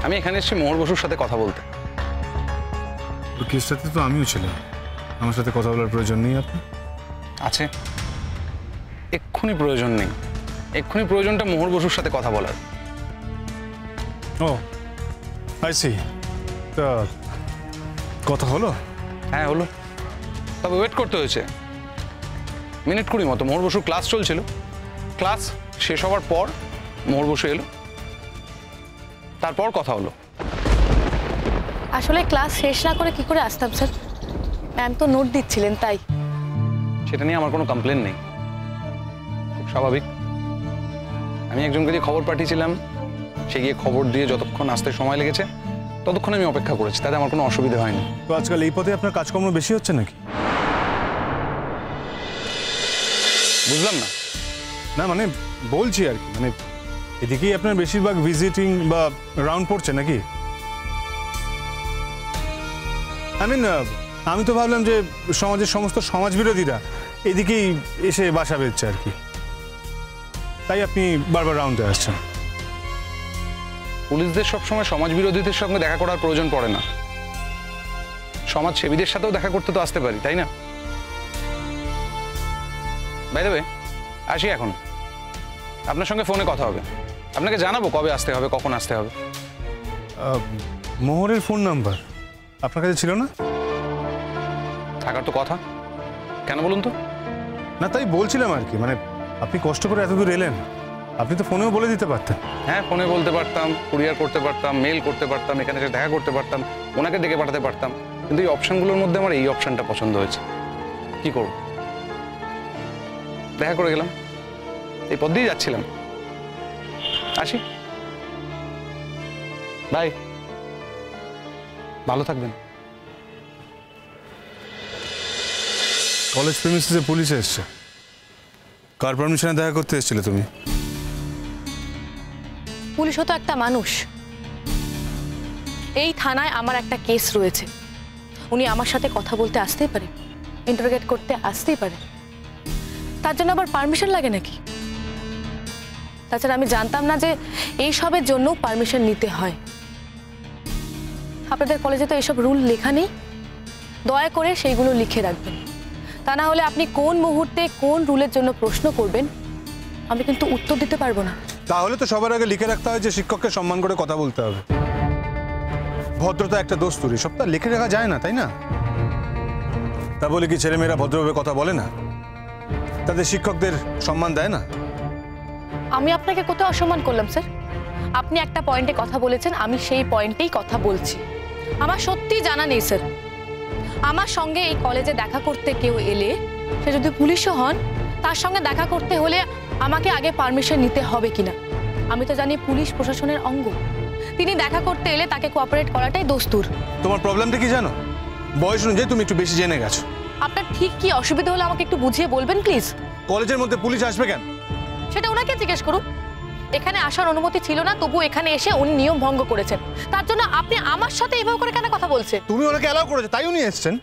আমি এখানে এসেছি মোহর বসুর সাথে কথা বলতে। কেসটাতে তো আমিও ছিলাম, আমার সাথে কথা বলার প্রয়োজন নেই আপনার? আছে, এক্ষুনি প্রয়োজন নেই, এক্ষুনি প্রয়োজনটা মোহর বসুর সাথে কথা বলার। ও আই সি। তা কথা হলো? হ্যাঁ হলো, তবে ওয়েট করতে হয়েছে মিনিট 20 মতো। মোহর বসুর ক্লাস চলছিল, ক্লাস শেষ হওয়ার পর মোহর বসু এলো, তারপর কথা হলো। আসলে ক্লাস শেষ না করে কি করে আসতাম স্যার? ম্যাম তো নোট দিচ্ছিলেন তাই। সেটা নিয়ে আমার কোনো কমপ্লেন নেই, খুব স্বাভাবিক। আমি একজনকে দিয়ে খবর পাঠিয়েছিলাম, সে গিয়ে খবর দিয়ে যতক্ষণ আসতে সময় লেগেছে ততক্ষণ আমি অপেক্ষা করেছি, তাতে আমার কোনো অসুবিধা হয়নি। তো আজকাল এই পথে আপনার কাজকর্ম বেশি হচ্ছে নাকি? বুঝলাম না। না মানে বলছি আর কি, মানে এদিকেই আপনার বেশিরভাগ ভিজিটিং বা রাউন্ড পড়ছে নাকি? আমি তো ভাবলাম যে সমাজের সমস্ত সমাজ বিরোধীরা এদিকেই এসে বাসা বেঁধছে আর কি, তাই আপনি বারবার রাউন্ডে আসছেন। পুলিশদের সবসময় সমাজ বিরোধীদের সঙ্গে দেখা করার প্রয়োজন পড়ে না, সমাজসেবীদের সাথেও দেখা করতে তো আসতে পারি, তাই না? বাই দ্য ওয়ে, আসি এখন, আপনার সঙ্গে ফোনে কথা হবে, আপনাকে জানাবো কবে আসতে হবে, কখন আসতে হবে। মোহরের ফোন নাম্বার আপনার কাছে ছিল না? থাকার তো কথা, কেন বলুন তো? না তাই বলছিলাম আর কি, মানে আপনি কষ্ট করে এত দূর এলেন, আপনি তো ফোনেও বলে দিতে পারতেন। হ্যাঁ, ফোনে বলতে পারতাম, কুরিয়ার করতে পারতাম, মেল করতে পারতাম, এখানে এসে দেখা করতে পারতাম, ওনাকে ডেকে পাঠাতে পারতাম, কিন্তু এই অপশনগুলোর মধ্যে আমার এই অপশনটা পছন্দ হয়েছে। কি করব, দেখা করে গেলাম, এই পথ দিয়ে যাচ্ছিলাম। আসি, বাই, ভালো থাকবেন। কলেজ প্রেমিসিসে পুলিশ এসছে, কার পারমিশনে দেখা করতে এসেছিলে তুমি? পুলিশও তো একটা মানুষ। এই থানায় আমার একটা কেস রয়েছে, উনি আমার সাথে কথা বলতে আসতেই পারে, ইন্টারোগেট করতে আসতেই পারে, তার জন্য আবার পারমিশন লাগে নাকি? তাছাড়া আমি জানতাম না যে এই সবের জন্য পারমিশন নিতে হয়। আপনাদের কলেজে তো এইসব রুল লেখা নেই, দয়া করে সেইগুলো লিখে রাখবেন, তা না হলে আপনি কোন মুহূর্তে কোন রুলের জন্য প্রশ্ন করবেন আমি কিন্তু উত্তর দিতে পারবো না। তাহলে তো সবার আগে লিখে রাখতে হয় যে শিক্ষককে সম্মান করে কথা বলতে হবে, ভদ্রতা একটা দস্তুর, এসব তো লিখে রাখা যায় না, তাই না? তা বলে কি ছেলেমেয়েরা ভদ্রভাবে কথা বলে না, তাদের শিক্ষকদের সম্মান দেয় না? আমি আপনাকে কোথাও অসম্মান করলাম স্যার? আপনি একটা পয়েন্টে কথা বলেছেন, আমি সেই পয়েন্টেই কথা বলছি। আমার সত্যি জানা নেই স্যার, আমার সঙ্গে এই কলেজে দেখা করতে কেউ এলে, সে যদি পুলিশও হন, তার সঙ্গে দেখা করতে হলে আমাকে আগে পারমিশন নিতে হবে কিনা। আমি তো জানি পুলিশ প্রশাসনের অঙ্গ, তিনি দেখা করতে এলে তাকে কোঅপারেট করাটাই দস্তুর। তোমার প্রবলেমটা কি জানো? বয়স অনুযায়ী তুমি একটু বেশি জেনে গেছো। আপনার ঠিক কি অসুবিধা হলে আমাকে একটু বুঝিয়ে বলবেন প্লিজ। কলেজের মধ্যে পুলিশ আসবে কেন? সেটা ওনাকে জিজ্ঞেস করুন। এখানে আসার অনুমতি ছিল না, তবু এখানে এসে উনি নিয়ম ভঙ্গ করেছেন, তার জন্য আপনি আমার সাথে এভাবে করে কেন কথা বলছেন? তুমি ওনাকে অ্যালাউ করেছো, তাই উনি এসেছেন।